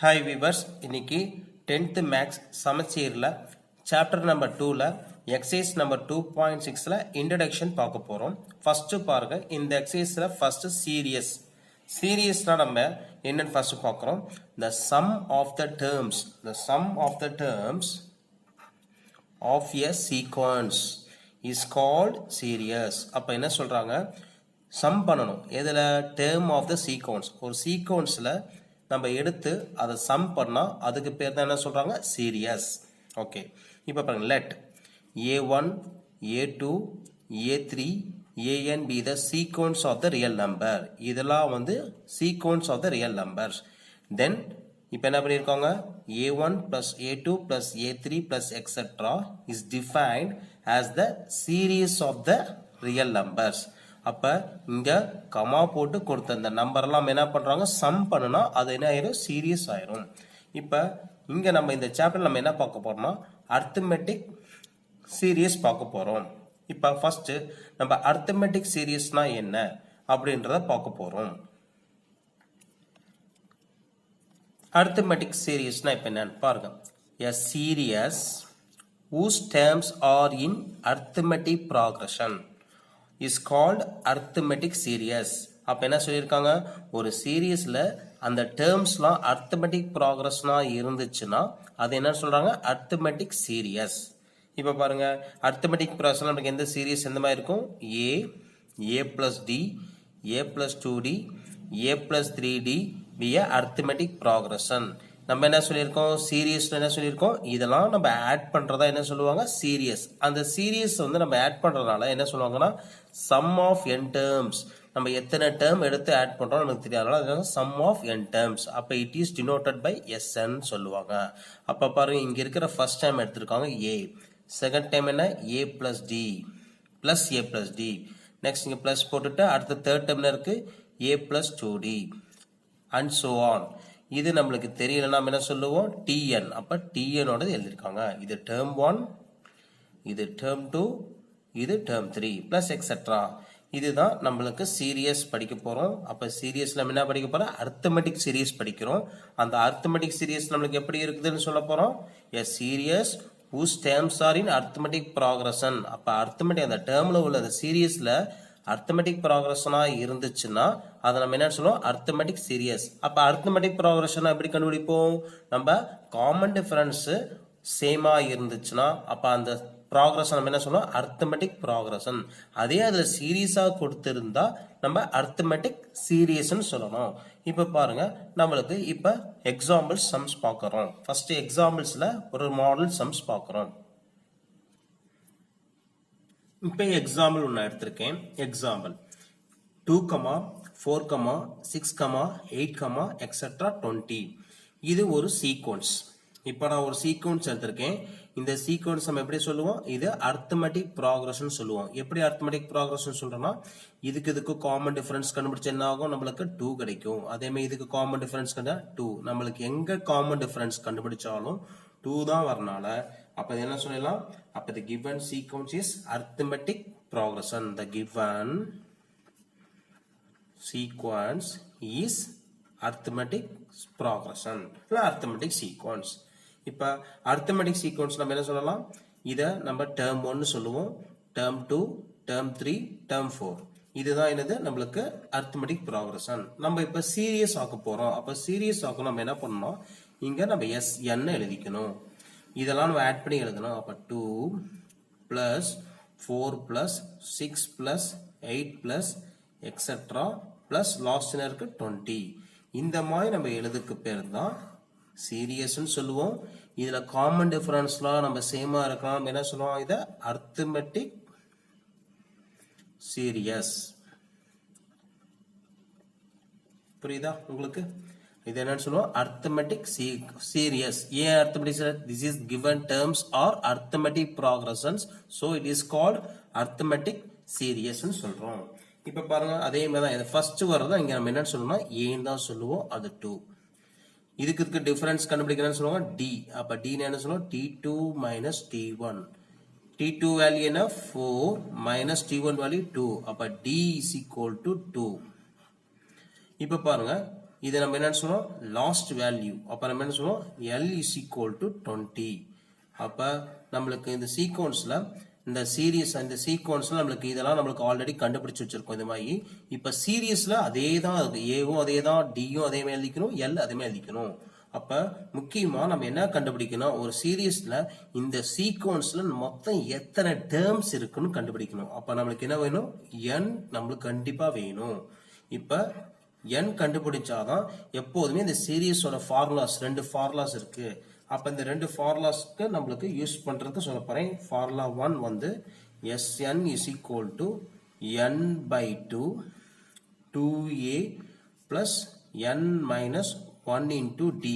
Hi viewers, இன்னைக்கு 10th maths சமச்சீரில் chapter number 2ல எக்ஸசைஸ் நம்பர் 2.6ல இன்ட்ரடக்ஷன் பார்க்க போகிறோம். ஃபஸ்ட்டு பாருங்க, இந்த எக்ஸசைஸில் ஃபஸ்ட்டு சீரியஸ்னால் நம்ம என்னன்னு ஃபஸ்ட்டு பார்க்குறோம். the sum of the terms of a sequence is called series. அப்போ என்ன சொல்கிறாங்க, சம் பண்ணணும் எதில், டேர்ம் ஆஃப் த சீக்வன்ஸ். ஒரு சீக்வன்ஸில் நம்ம எடுத்து அதை சம் பண்ணால் அதுக்கு பேர் தான் என்ன சொல்கிறாங்க, சீரியஸ். ஓகே, இப்போ பாருங்க, let a1 a2 a3 an be the sequence of the real number. இதெல்லாம் வந்து sequence of the real numbers. Then இப்போ என்ன பண்ணியிருக்காங்க, a1 plus a2 plus a3 plus etc is defined as the series of the real numbers. அப்போ இங்கே comma போட்டு கொடுத்த இந்த நம்பர்லாம் என்ன பண்ணுறாங்க, சம் பண்ணுனா அது என்ன ஆயிரும், சீரியஸ் ஆயிரும். இப்போ இங்கே நம்ம இந்த சாப்டர் நம்ம என்ன பார்க்க போகிறோம்னா, அர்த்தமெட்டிக் சீரியஸ் பார்க்க போகிறோம். இப்போ ஃபஸ்ட்டு நம்ம அர்த்தமெட்டிக் சீரியஸ்னா என்ன அப்படின்றத பார்க்க போகிறோம். அர்த்தமெட்டிக் சீரியஸ்னா இப்போ என்னன்னு பாருங்க. A series whose terms are in arithmetic progression is called arithmetic series. அப்போ என்ன சொல்லியிருக்காங்க, ஒரு சீரியஸில் அந்த டேர்ம்ஸ்லாம் அர்த்தமெட்டிக் ப்ராக்ரஸ்லாம் இருந்துச்சுன்னா அது என்ன சொல்கிறாங்க, அர்த்தமெட்டிக் சீரியஸ். இப்போ பாருங்க, அர்த்தமெட்டிக் ப்ராக்ரஸ் நமக்கு எந்த சீரியஸ் எந்த மாதிரி இருக்கும், a plus d a plus 2d a plus 3d be a arithmetic progression. நம்ம என்ன சொல்லியிருக்கோம், சீரியஸ்ல என்ன சொல்லியிருக்கோம், இதெல்லாம் நம்ம ஆட் பண்றதா என்ன சொல்லுவாங்க, சீரியஸ். அந்த சீரியஸ் வந்து நம்ம ஆட் பண்றதுனால என்ன சொல்லுவாங்கன்னா, சம் ஆஃப் n டேர்ம்ஸ். நம்ம எத்தனை டேர்ம் எடுத்து ஆட் பண்றோம் நமக்கு தெரியாதனால சம் ஆஃப் n டேர்ம்ஸ். அப்ப it is denoted by sn சொல்லுவாங்க. அப்ப பாருங்க, இங்க இருக்கிற ஃபர்ஸ்ட் டைம் எடுத்திருக்காங்க a, செகண்ட் டைம் என்ன a plus d plus a plus d, next இங்க பிளஸ் போட்டுட்டு அடுத்த தேர்ட் டைம்ல இருக்கு a plus 2d and so on. இது நம்மளுக்கு தெரியல, நம்ம என்ன சொல்லுவோம், tn. அப்ப tn ஓட எழுதிருக்காங்க. இது term 1, இது term 2, இது term 3 plus etc. இதுதான் நம்மளுக்கு சீரியஸ் படிக்க போறோம். அப்ப சீரியஸ்ல நம்ம என்ன படிக்க போறோம், அர்த்தமெட்டிக் சீரியஸ் படிக்கிறோம். அந்த அர்த்தமெட்டிக் சீரியஸ் நம்மளுக்கு எப்படி இருக்குதுன்னு சொல்ல போறோம், a series whose terms are in arithmetic progression. அப்ப அர்த்தமெட்டிக் அந்த டேர்ம்ல உள்ள அந்த சீரியஸ்ல அர்த்தமெட்டிக் ப்ராக்ரஷனா இருந்துச்சுன்னா அதை நம்ம என்ன சொல்லுவோம், அர்த்தமெட்டிக் சீரியஸ். அப்ப அர்த்தமெட்டிக் ப்ராக்ரஷனா எப்படி கண்டுபிடிப்போம், நம்ம காமன் டிஃபரன்ஸ் சேமா இருந்துச்சுன்னா அப்ப அந்த ப்ராக்ரஷன் நம்ம என்ன சொல்லுவோம், அர்த்தமெட்டிக் ப்ராக்ரஷன். அதே அதுல சீரியஸா கொடுத்திருந்தா நம்ம அர்த்தமெட்டிக் சீரியஸ்ன்னு சொல்லணும். இப்ப பாருங்க, நம்மளுக்கு இப்ப எக்ஸாம்பிள் சம்ஸ் பார்க்கறோம். ஃபர்ஸ்ட் எக்ஸாம்பிள்ஸ்ல ஒரு மாடல் சம்ஸ் பார்க்கறோம். இப்போ எக்ஸாம்பிள் ஒன்று எடுத்திருக்கேன். Example 2, 4, 6, 8, etcetera 20. இது ஒரு சீக்வன்ஸ். இப்போ நான் ஒரு சீக்வன்ஸ் எடுத்திருக்கேன். இந்த சீக்வன்ஸ் நம்ம எப்படி சொல்லுவோம், இது அர்த்தமெட்டிக் ப்ராக்ரஷன் சொல்லுவோம். எப்படி அர்த்தமெட்டிக் ப்ராக்ரஷன் சொல்றோம்னா, இதுக்கு காமன் டிஃபரன்ஸ் கண்டுபிடிச்சா என்ன ஆகும், நம்மளுக்கு 2 கிடைக்கும். அதே மாதிரி இதுக்கு காமன் டிஃபரன்ஸ் கண்டா 2. நம்மளுக்கு எங்க காமன் டிஃபரன்ஸ் கண்டுபிடிச்சாலும் 2 தான் வரனால அப்ப என்ன சொல்லலாம், அப்ப the given sequence is arithmetic progression. The given sequence is arithmetic progression, arithmetic sequence. இப்ப arithmetic sequence நம்ம என்ன சொல்லலாம், இத நம்ம term 1 சொல்லுவோம், term 2, term 3, term 4. இதுதான் என்னது, நம்மளுக்கு arithmetic progression. நம்ம இப்ப சீரியஸ் ஆக்க போறோம். அப்ப சீரியஸ் ஆக்க நம்ம என்ன பண்ணணும், இங்க நம்ம sn எழுதிக்கணும். இதெல்லாம் நம்ம ஆட் பண்ணி எழுதணும். அப்ப 2 plus 4 plus 6 plus 8 plus etc plus last இருக்கு 20. இந்த மாதிரி நம்ம எழுதுக்கு பேர் தான் சீரியஸ்னு சொல்லுவோம். இதுல காமன் டிஃபரன்ஸ்லாம் நம்ம சேமா இருக்கலாம், என்ன சொல்லுவோம், இத அர்த்தமெட்டிக் சீரியஸ். புரியுதா உங்களுக்கு, இது என்னன்னு சொல்லுவோம், அர்த்தமெட்டிக் சீரியஸ். ஏன் arithmetic series, this is given terms or arithmetic progressions, so it is called arithmetic series ன்னு சொல்றோம். இப்ப பாருங்க, அதே மாதிரி தான் ஃபர்ஸ்ட் வரது இங்க நம்ம என்ன சொல்லணும்னா ஏன் தான் சொல்லுவோம், அது 2. இதுக்கு டிஃபரன்ஸ் கண்டுபிடிக்கணும்னு சொல்லுவாங்க d. அப்ப d என்ன சொல்லுவோம், t2 minus t1. t2 value என்ன 4 minus t1 வேல்யூ 2. அப்ப d is equal to 2. இப்ப பாருங்க, இதை நம்ம என்ன சொல்லுவோம் லாஸ்ட் வேல்யூ. அப்போ நம்ம என்ன சொல்லுவோம் L is equal to 20. அப்போ நம்மளுக்கு இந்த சீக்வன்ஸில் இந்த சீக்வன்ஸில் நம்மளுக்கு இதெல்லாம் நம்மளுக்கு ஆல்ரெடி கண்டுபிடிச்சு வச்சிருக்கோம் இந்த மாதிரி. இப்போ சீரியஸில் அதே தான் ஏவும் அதே தான் டியும் அதே மாதிரி எழுதிக்கணும், எல் அதே மாதிரி எழுதிக்கணும். அப்போ முக்கியமாக நம்ம என்ன கண்டுபிடிக்கணும், ஒரு சீரியஸில் இந்த சீக்வன்ஸில் மொத்தம் எத்தனை டேர்ம்ஸ் இருக்குன்னு கண்டுபிடிக்கணும். அப்போ நம்மளுக்கு என்ன வேணும், n நம்மளுக்கு கண்டிப்பாக வேணும். இப்போ n கண்டுபிடிச்சாதான் எப்போதுமே இந்த சீரியஸோட ஃபார்முலாஸ் 2 ஃபார்முலாஸ் இருக்கு. அப்போ இந்த 2 ஃபார்முலாஸ்க்கு நம்மளுக்கு யூஸ் பண்ணுறதுக்கு சொல்ல போகிறேன். ஃபார்முலா 1 வந்து Sn is equal to n by 2 2a plus n minus 1 into d.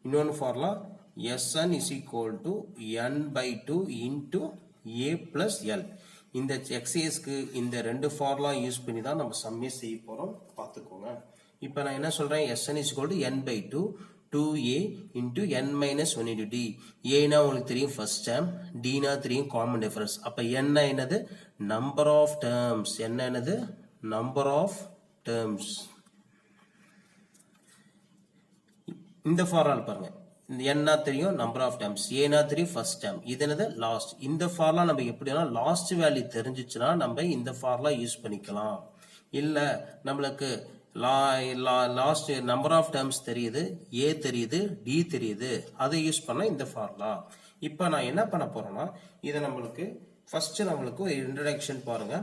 இன்னொன்று formula Sn is equal to n by 2 into a plus l. இந்த எக்ஸைஸ்க்கு இந்த 2 ஃபார்முலா யூஸ் பண்ணி தான் நம்ம சம்மே செய்ய போகிறோம், பார்த்துக்கோங்க. இப்போ நான் என்ன சொல்கிறேன், Sn is equal to n by 2 2a into n minus 1 into d. ஏனா உங்களுக்கு தெரியும் ஃபர்ஸ்ட் டேர்ம், dனா தெரியும் காமன் டிஃபரன்ஸ். அப்போ n என்னது நம்பர் ஆஃப் டேர்ம்ஸ், n என்னது நம்பர் ஆஃப் டேர்ம்ஸ். இந்த ஃபார்முலா பாருங்க, இந்த n தெரியும் நம்பர் ஆஃப் டேர்ம்ஸ், ஏனா தெரியும் ஃபர்ஸ்ட் டேர்ம், இது என்னது லாஸ்ட். இந்த ஃபார்முலா நம்ம எப்படினா லாஸ்ட் வேல்யூ தெரிஞ்சிச்சுன்னா நம்ம இந்த ஃபார்முலா யூஸ் பண்ணிக்கலாம். இல்லை நம்மளுக்கு லாஸ்ட் நம்பர் ஆஃப் டேர்ம்ஸ் தெரியுது, ஏ தெரியுது, டி தெரியுது, அதை யூஸ் பண்ண இந்த ஃபார்முலா. இப்போ நான் என்ன பண்ண போறேன்னா, இதை நம்மளுக்கு ஃபர்ஸ்ட் நம்மளுக்கு ஒரு இன்ட்ரடக்ஷன் பாருங்க.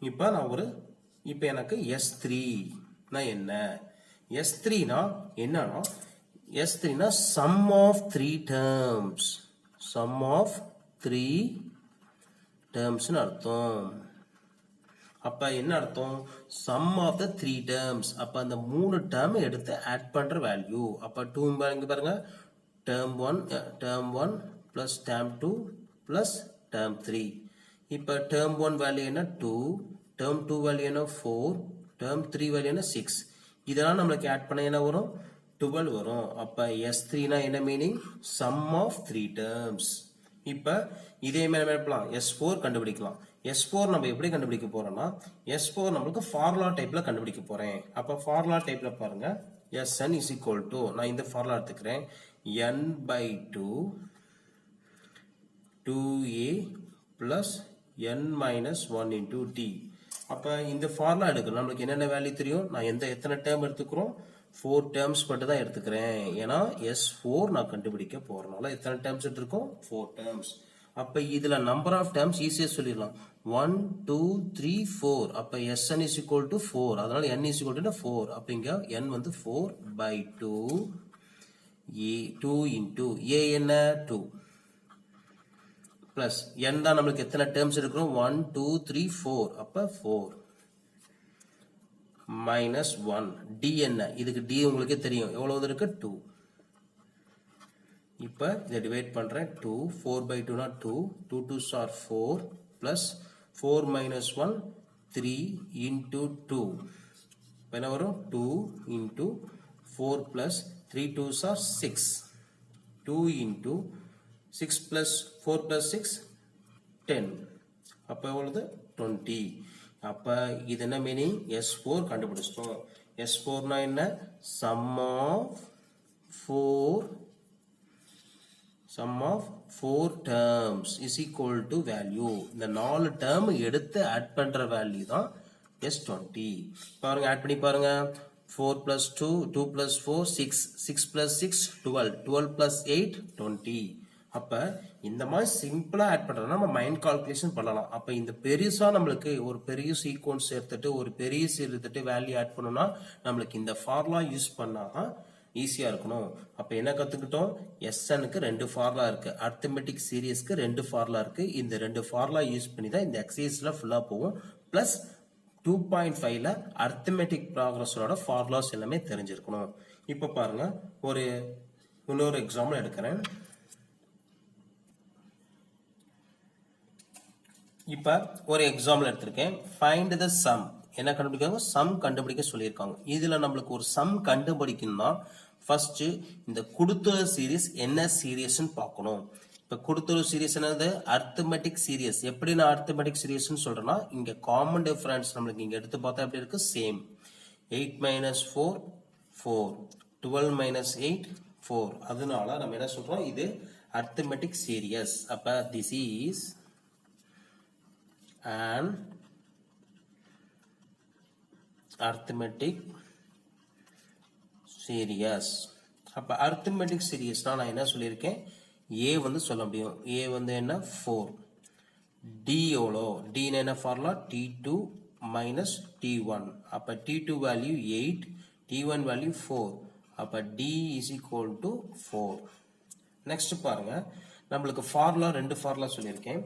இப்போ எனக்கு S3 என்ன, S3 என்னன்னா S3 sum of 3 terms, sum of 3 டேர்ம்ஸ்னு அர்த்தம். அப்ப என்ன அர்த்தம், சம் ஆஃப் த 3 டேர்ம்ஸ். அப்ப அந்த 3 டேர்ம் எடுத்து ஆட் பண்ற வேல்யூ. அப்ப 2 இங்க பாருங்க, term 1 plus term 2 plus term 3. இப்ப டேர்ம் 1 வேல்யூ என்ன 2, டேர்ம் 2 வேல்யூ என்ன 4, டேர்ம் 3 வேல்யூ என்ன 6. இதெல்லாம் நம்மளுக்கு ஆட் பண்ண என்ன வரும் 12 வரும். அப்ப S3 என்ன மீனிங், சம் ஆஃப் 3 டேர்ம்ஸ். இப்ப இதே மாதிரி S4 கண்டுபிடிக்கலாம். S4 நம்ம எப்படி கண்டுபிடிக்க போறோம்னா, S4 நம்மளுக்கு ஃபார்முலா டைப்ல கண்டுபிடிக்க போறேன். அப்ப ஃபார்முலா டைப்ல பாருங்க, Sn is equal to, நான் இந்த ஃபார்முலா எடுத்துக்கிறேன், n by 2 2a plus n minus 1 into d. அப்ப இந்த ஃபார்முலா எடுக்கணும். நம்மளுக்கு என்னென்ன வேல்யூ தெரியும், நான் எத்தனை டேர்ம் எடுத்துக்கிறோம், 4 டேர்ம்ஸ் மட்டும் தான் எடுத்துக்கிறேன். ஏன்னா S4 நான் கண்டுபிடிக்க போறனால எத்தனை டேர்ம்ஸ் எடுத்துருக்கோம், 4 டேர்ம்ஸ். அப்ப இதுல நம்பர் ஆஃப் டேர்ம்ஸ் ஈஸியா சொல்லிடலாம், 1 2 3 4. அப்ப Sn is equal to 4, அதனால n is equal to 4. அப்ப இங்க n வந்து 4 by 2 2 into a என்ன 2 plus n தான் நம்மளுக்கு எத்தனை டேர்ம்ஸ் எடுக்கிறோம், 1 2 3 4. அப்ப 4 minus 1 d என்ன, இதுக்கு d உங்களுக்கு தெரியும் எவ்வளவு இருக்கு 2. இப்போ இதை டிவைட் பண்றேன், 2 4 by 2 னா 2 2 2s are 4 plus 4 minus 1 3 into 2. இப்போ என்ன வரும் 2 into 4 plus 3 2s are 6, 2 into 6 plus 4 plus 6 10. அப்போ எவ்வளவு 20. அப்ப இது என்ன மீனிங், S4 கண்டுபிடிச்சிட்டோம். S4 னா என்ன, some of 4 terms is equal to value. இந்த 4 டேர்ம் எடுத்து ஆட் பண்ற வேல்யூ தான் S20. பாருங்க, ஆட் பண்ணி பாருங்க, 4 plus 2 2 plus 4 6 6 plus 6 12 12 plus 8 20. அப்ப இந்த மாதிரி சிம்பிளா ஆட் பண்றதுனா நம்ம மைண்ட் கால்குலேஷன் பண்ணலாம். அப்ப இந்த பெருசா நம்மளுக்கு ஒரு பெரிய சீக்வன்ஸ் எடுத்துட்டு ஒரு பெரிய எடுத்துட்டு வேல்யூ ஆட் பண்ணோம்னா நம்மளுக்கு இந்த ஃபார்முலா யூஸ் பண்ணாதான் ஈஸியா இருக்கணும். அப்ப என்ன கத்துக்கிட்டோம், Snக்கு 2 ஃபார்முலா இருக்கு, அரித்மெட்டிக் சீரிஸ்க்கு 2 ஃபார்முலா இருக்கு. இந்த 2 ஃபார்முலா யூஸ் பண்ணி தான் இந்த எக்ஸசைஸ்ல ஃபுல்லா போகும். பிளஸ் 2.5ல அரித்மெட்டிக் ப்ராக்ரஸோட ஃபார்முலாஸ் எல்லாமே தெரிஞ்சிருக்கணும். இப்ப பாருங்க, இன்னொரு எக்ஸாம்பிள் எடுக்கிறேன். இப்ப ஒரு எக்ஸாம்பிள் எடுத்திருக்கேன். Find the some. என்ன கண்டுபிடிக்காங்க, சம் கண்டுபிடிக்க சொல்லியிருக்காங்க. இதுல நம்மளுக்கு ஒரு சம் கண்டுபிடிக்கணும்னா ஃபர்ஸ்ட் இந்த கொடுத்த சீரிஸ் என்ன சீரியஸ்ன்னு பார்க்கணும். இப்ப கொடுத்த சீரிஸ் என்னது, அரித்மெட்டிக் சீரிஸ். எப்படி நான் அரித்மெட்டிக் சீரிஸ்ன்னு சொல்றேன்னா, இங்க காமன் டிஃபரன்ஸ் நம்மளுக்கு இங்க எடுத்து பார்த்தா எப்படி இருக்கு, சேம். 8 - 4 4. 12 minus 8, 4. அதனால நம்ம என்ன சொல்றோம், இது arithmetic series. அப்ப this is an arithmetic series. அப்ப arithmetic seriesனா நான் என்ன சொல்லியிருக்கேன், a வந்து சொல்ல முடியும். a வந்து என்ன 4. d எவ்வளோ, d என்ன ஃபார்முலா t2 minus t1. அப்ப t2 வேல்யூ 8, t1 வேல்யூ 4. அப்ப d is equal to 4. Next பாருங்க, நம்மளுக்கு ஃபார்முலா ரெண்டு ஃபார்முலா சொல்லியிருக்கேன்.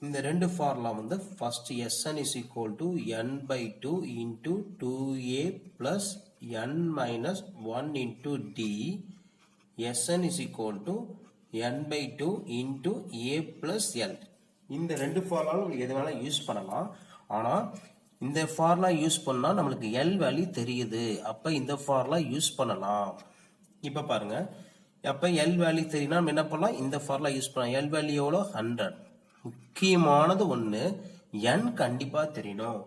இந்த ரெண்டு ஃபார்முலா வந்து first sn is equal to n by 2 into 2a plus n minus 1 into d. sn is equal to n by 2 into a plus l. இந்த ரெண்டு formula உங்களுக்கு எது வேணா யூஸ் பண்ணலாம். ஆனா இந்த ஃபார்முலா யூஸ் பண்ணா நம்மளுக்கு l வேல்யூ தெரியுது. அப்ப இந்த ஃபார்முலா யூஸ் பண்ணலாம். இப்ப பாருங்க, அப்ப l வேல்யூ தெரியும்னா நம்ம என்ன பண்ணலாம், இந்த ஃபார்முலா யூஸ் பண்ணலாம். l வேல்யூ எவ்வளோ 100. முக்கியமானது ஒண்ணு, n கண்டிப்பா தெரியணும்.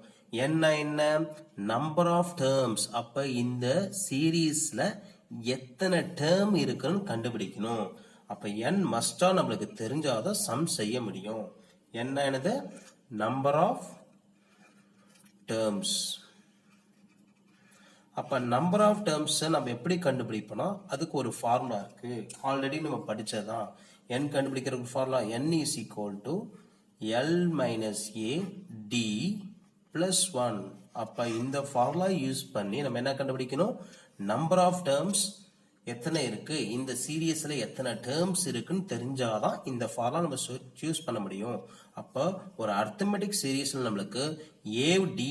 என்ன நம்பர் ஆஃப் டேர்ம்ஸ். அப்ப இந்த சீரீஸ்ல எத்தனை டேர்ம் இருக்குன்னு கண்டுபிடிக்கணும். அப்ப n மஸ்டா நம்மளுக்கு தெரிஞ்சாதான் சம் செய்ய முடியும். என்னது நம்பர் ஆஃப் டேர்ம்ஸ். அப்ப நம்பர் ஆஃப் டேர்ம்ஸ் நம்ம எப்படி கண்டுபிடிப்போம்னா அதுக்கு ஒரு ஃபார்முலா இருக்கு, ஆல்ரெடி நம்ம படிச்சதான். n கண்டுபிடிக்கிறதுக்கு formula n is equal to l minus a d plus 1. அப்ப இந்த ஃபார்முலா யூஸ் பண்ணி நம்ம என்ன கண்டுபிடிக்கணும், நம்பர் ஆஃப் டேர்ம்ஸ் எத்தனை இருக்கு, இந்த சீரியஸ்ல எத்தனை டேர்ம்ஸ் இருக்குன்னு தெரிஞ்சாதான் இந்த ஃபார்முலா நம்ம சூஸ் பண்ண முடியும். அப்ப ஒரு அரித்மெட்டிக் சீரீஸ்ல நம்மளுக்கு a d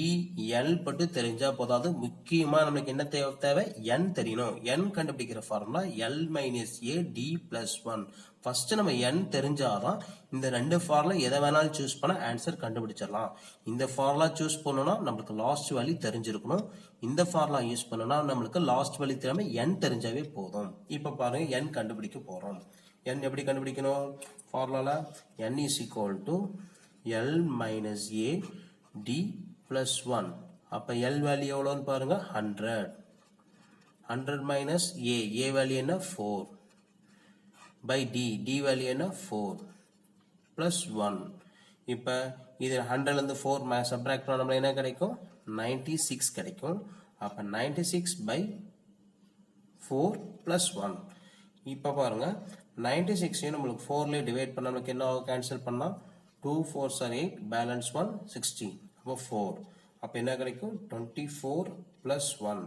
l பட்டு தெரிஞ்சா போதாது, முக்கியமா நம்மளுக்கு என்ன தேவை, n தெரியணும். n கண்டுபிடிக்கிற formula l minus a d plus 1. First நம்ம n தெரிஞ்சாதான் இந்த ரெண்டு ஃபார்முலா எதை வேணாலும் சூஸ் பண்ண ஆன்சர் கண்டுபிடிச்சிடலாம். இந்த ஃபார்முலா சூஸ் பண்ணோம்னா நம்மளுக்கு லாஸ்ட் வேல்யூ தெரிஞ்சிருக்கணும். இந்த ஃபார்முலா யூஸ் பண்ணோம்னா நம்மளுக்கு லாஸ்ட் வேல்யூ தெரியாம n தெரிஞ்சாவே போதும். இப்ப பாருங்க n கண்டுபிடிக்க போறோம். n எப்படி கண்டுபிடிக்கணும், ஃபார்முலால n is equal to l minus a d plus 1. அப்ப l வேல்யூ எவ்வளோன்னு பாருங்க 100. 100 minus a வேல்யூ என்ன 4 by d வேல்யூ என்ன 4 plus 1. இப்ப இது 100 ல இருந்து 4 சப்ட்ராக்ட் பண்ணா நமக்கு என்ன கிடைக்கும், 96 கிடைக்கும். அப்ப 96 by 4 plus 1. இப்ப பாருங்க 96 நம்மளுக்கு 4 ல டிவைட் பண்ணா நமக்கு என்ன கேன்சல் பண்ணா 2 4s are 8, balance 1 16. அப்ப 4. அப்ப என்ன கிடைக்கும் 24 plus 1.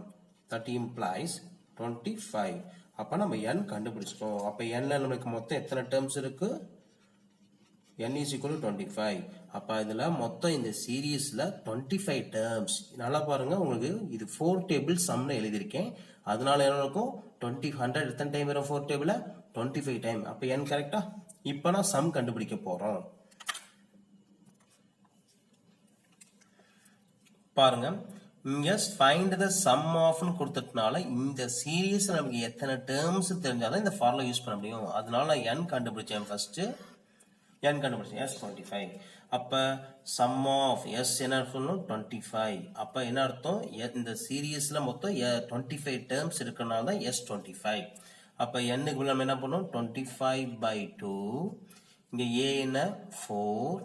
That implies 25. அப்ப நம்ம n கண்டுபிடிச்சிட்டோம். அப்ப n ல நமக்கு மொத்தம் எத்தனை டேர்ம்ஸ் இருக்கு, n is equal to 25. அப்ப இதுல மொத்தம் இந்த சீரீஸ்ல 25 டேர்ம்ஸ். நல்லா பாருங்க, உங்களுக்கு இது 4 டேபிள் சம்ல எழுதியிருக்கேன். அதனால என்ன இருக்கும் 20 100 எத்தனை டைம் வரும் 4 டேபிள்ல 25 டைம். அப்ப n கரெக்டா. இப்ப நான் சம் கண்டுபிடிக்க போறோம். பாருங்க, இங்க ஃபைண்ட் த சம் ஆஃப்னு கொடுத்ததுனால இந்த சீரீஸ்ல நமக்கு எத்தனை டேர்ம்ஸ் தெரிஞ்சாதான் இந்த ஃபார்முலா யூஸ் பண்ண முடியும். அதனால நான் n கண்டுபிடிச்சேன். ஃபர்ஸ்ட் n கண்டுபிடிச்சேன் s 25. அப்ப சம் ஆஃப் s என்ன சொல்லணும் 25. அப்ப என்ன அர்த்தம், இந்த சீரீஸ்ல மொத்தம் 25 டேர்ம்ஸ் இருக்கனால தான் s 25. அப்ப n க்கு நம்ம என்ன பண்ணோம் 25 by 2. இங்க a என்ன 4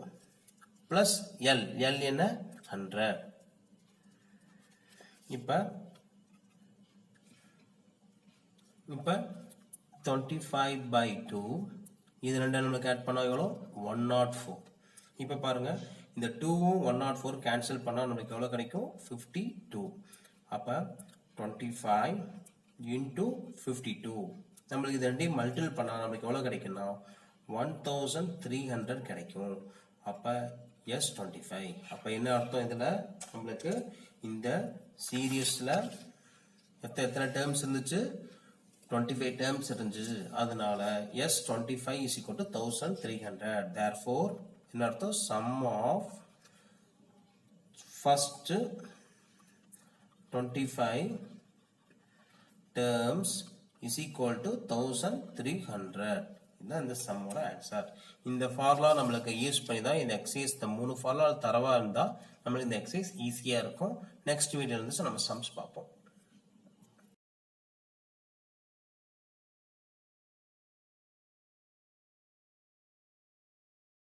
plus l என்ன 100. இப்ப 25 by 2 இது ரெண்டும் நமக்கு ஆட் பண்ணா எவ்வளோ 104. இப்ப பாருங்க, இந்த 2வும் 104 கேன்சல் பண்ணா நமக்கு எவ்வளவு கிடைக்கும் 52. அப்ப 25 into 52 நம்மளுக்கு இது ரெண்டையும் மல்டிபிள் பண்ணா நமக்கு எவ்வளவு கிடைக்கும்னா 1300 கிடைக்கும். அப்ப s 25. அப்ப என்ன அர்த்தம், இதுல நம்மளுக்கு இந்த சீரீஸ்ல எத்தனை டேர்ம்ஸ் இருந்துச்சு 25 டேர்ம்ஸ் இருந்துச்சு. அதனால s 25 is equal to 1300. therefore என்ன அர்த்தம், sum of first 25 terms is equal to 1300. இதுதான் இந்த சம்மோட ஆன்சர். இந்த ஃபார்முலா நம்மளுக்கு யூஸ் பண்ணி தான் இந்த எக்ஸசைஸ், இந்த 3 ஃபார்முலா தரவா இருந்தா நம்மளுக்கு இந்த எக்ஸசைஸ் ஈஸியா இருக்கும். நெக்ஸ்ட் வீடியோல இருந்து நம்ம சம்ஸ் பார்ப்போம்.